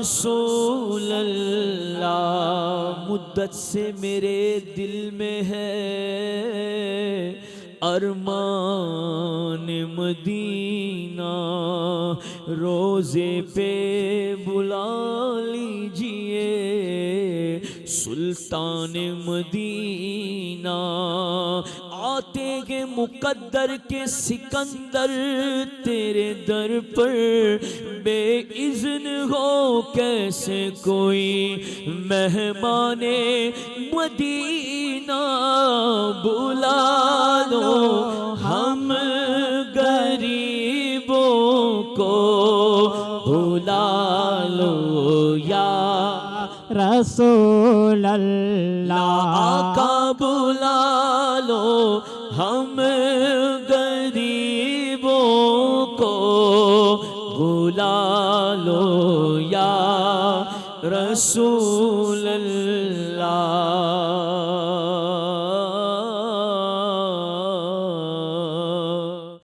रसूल अल्लाह। मुद्दत से मेरे दिल में है अरमान मदीना, रोज़े पे बुला लीजिए सुल्तान मदीना। आते के मुकद्दर के सिकंदर तेरे दर पर बेइज़्न हो कैसे कोई मेहमाने मदीना। बुला लो हम गरीबों को, बुला लो या रसूल अल्लाह। आका बुला लो हम गरीबों को, बुला लो या रसूल